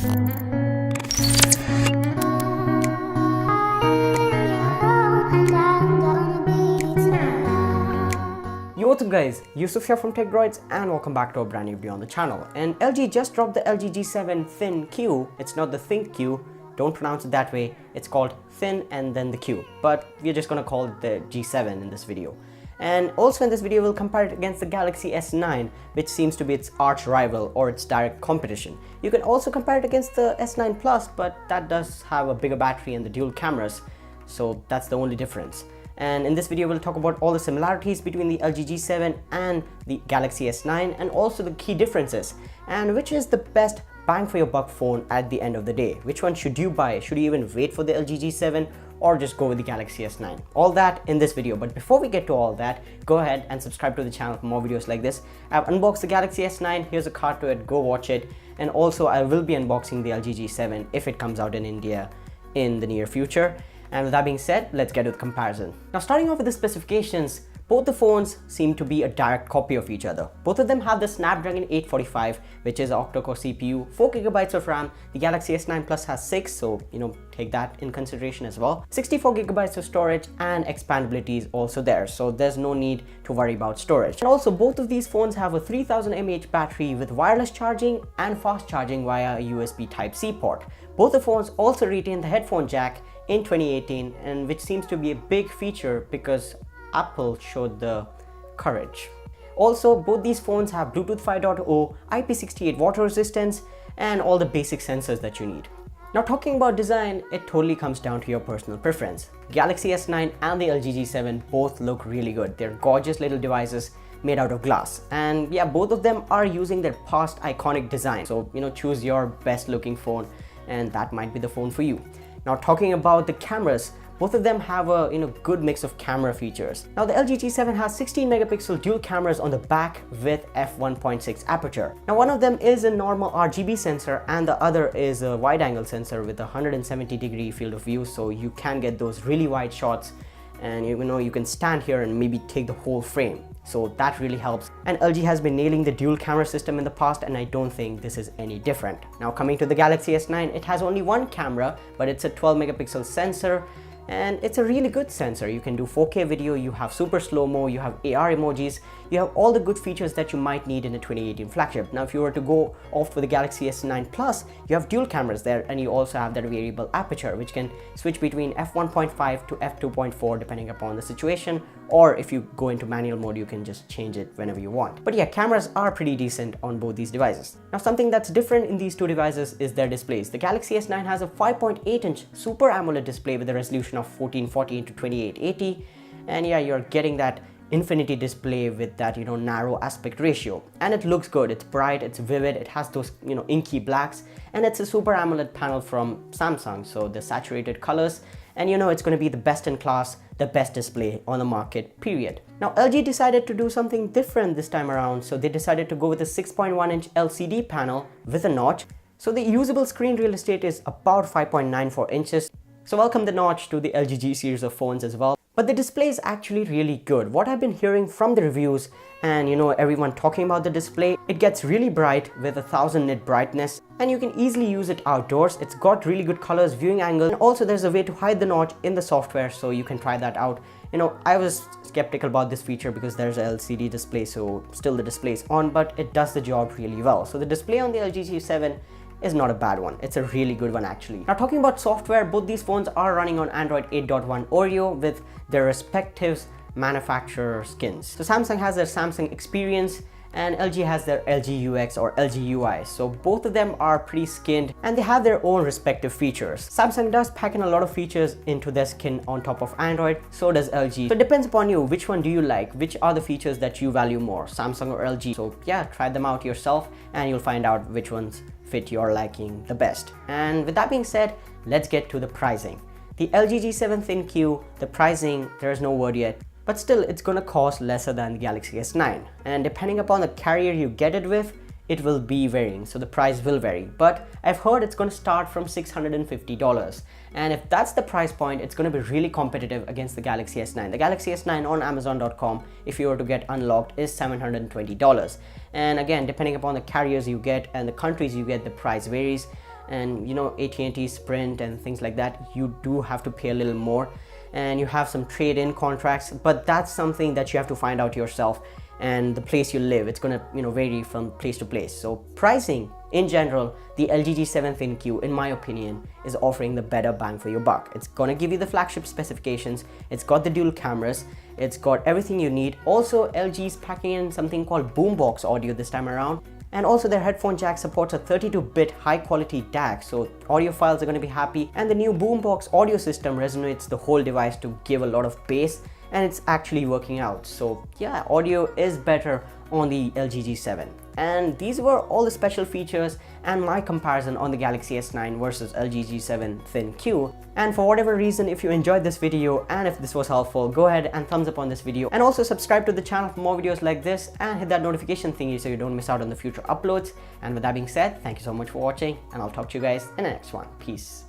Yo, what's up guys, Yusuf here from TechDroids and welcome back to a brand new video on the channel. And LG just dropped the LG G7 Thin Q. It's not the Think Q, don't pronounce it that way. It's called Thin and then the Q, but we're just gonna call it the G7 in this video. And also in this video we'll compare it against the Galaxy S9, which seems to be its arch rival or its direct competition. You can also compare it against the S9 Plus, but that does have a bigger battery and the dual cameras, so that's the only difference. And in this video we'll talk about all the similarities between the LG G7 and the Galaxy S9 and also the key differences and which is the best bang for your buck phone at the end of the day. Which one should you buy? Should you even wait for the LG G7 or just go with the Galaxy S9? All that in this video, but before we get to all that, go ahead and subscribe to the channel for more videos like this. I've unboxed the Galaxy S9, here's a card to it, go watch it. And also I will be unboxing the LG G7 if it comes out in India in the near future. And with that being said, let's get to the comparison. Now starting off with the specifications, both the phones seem to be a direct copy of each other. Both of them have the Snapdragon 845, which is an octa-core CPU, 4GB of RAM. The Galaxy S9 Plus has 6, so take that in consideration as well. 64GB of storage and expandability is also there, so there's no need to worry about storage. And also both of these phones have a 3000 mAh battery with wireless charging and fast charging via a USB Type-C port. Both the phones also retain the headphone jack in 2018, and which seems to be a big feature because Apple showed the courage. Also, both these phones have Bluetooth 5.0, IP68 water resistance, and all the basic sensors that you need. Now talking about design, it totally comes down to your personal preference. Galaxy S9 and the LG G7 both look really good. They're gorgeous little devices made out of glass, and yeah, both of them are using their past iconic design. So choose your best looking phone and that might be the phone for you. Now talking about the cameras, both of them have a good mix of camera features. Now the LG G7 has 16 megapixel dual cameras on the back with f1.6 aperture. Now one of them is a normal RGB sensor and the other is a wide angle sensor with a 170-degree field of view, so you can get those really wide shots and you can stand here and maybe take the whole frame. So that really helps. And LG has been nailing the dual camera system in the past and I don't think this is any different. Now coming to the Galaxy S9, it has only one camera, but it's a 12 megapixel sensor and it's a really good sensor. You can do 4K video, you have super slow-mo, you have AR emojis, you have all the good features that you might need in a 2018 flagship. Now if you were to go off with the Galaxy S9 Plus, you have dual cameras there and you also have that variable aperture which can switch between f1.5 to f2.4 depending upon the situation, or if you go into manual mode you can just change it whenever you want. But yeah, cameras are pretty decent on both these devices. Now something that's different in these two devices is their displays. The Galaxy S9 has a 5.8-inch Super AMOLED display with a resolution of 1440 x 2880, and yeah, you're getting that infinity display with that narrow aspect ratio, and it looks good. It's bright, it's vivid, it has those inky blacks, and it's a Super AMOLED panel from Samsung, so the saturated colors, and it's going to be the best in class, the best display on the market, period. Now LG decided to do something different this time around, so they decided to go with a 6.1-inch LCD panel with a notch. So the usable screen real estate is about 5.94 inches. So welcome the notch to the LG G series of phones as well. But the display is actually really good. What I've been hearing from the reviews and everyone talking about the display, it gets really bright with 1000 nit brightness and you can easily use it outdoors. It's got really good colors, viewing angle, and also there's a way to hide the notch in the software, so you can try that out. I was skeptical about this feature because there's an LCD display, so still the display is on, but it does the job really well. So the display on the LG G7 is not a bad one. It's a really good one actually. Now talking about software, both these phones are running on Android 8.1 Oreo with their respective manufacturer skins. So Samsung has their Samsung Experience and LG has their LG UX or LG UI. So both of them are pretty skinned and they have their own respective features. Samsung does pack in a lot of features into their skin on top of Android, so does LG. So it depends upon you, which one do you like? Which are the features that you value more, Samsung or LG? So yeah, try them out yourself and you'll find out which ones fit your liking the best. And with that being said, let's get to the pricing. The LG G7 Thin Q, the pricing, there is no word yet, but still it's gonna cost lesser than the Galaxy S9. And depending upon the carrier you get it with, it will be varying, so the price will vary. But I've heard it's gonna start from $650. And if that's the price point, it's gonna be really competitive against the Galaxy S9. The Galaxy S9 on Amazon.com, if you were to get unlocked, is $720. And again, depending upon the carriers you get and the countries you get, the price varies. and you know, AT&T, Sprint and things like that, you do have to pay a little more, and you have some trade-in contracts, but that's something that you have to find out yourself, and the place you live, it's gonna, you know, vary from place to place. So pricing in general, the LG G7 ThinQ, in my opinion, is offering the better bang for your buck. It's gonna give you the flagship specifications, it's got the dual cameras, it's got everything you need. Also, LG's packing in something called boombox audio this time around. And also their headphone jack supports a 32-bit high quality DAC, so audiophiles are going to be happy. And the new boombox audio system resonates the whole device to give a lot of bass, and it's actually working out. So yeah, audio is better on the LG G7. And these were all the special features and my comparison on the Galaxy S9 versus LG G7 ThinQ. And for whatever reason, if you enjoyed this video and if this was helpful, go ahead and thumbs up on this video, and also subscribe to the channel for more videos like this, and hit that notification thingy so you don't miss out on the future uploads. And with that being said, thank you so much for watching, and I'll talk to you guys in the next one. Peace.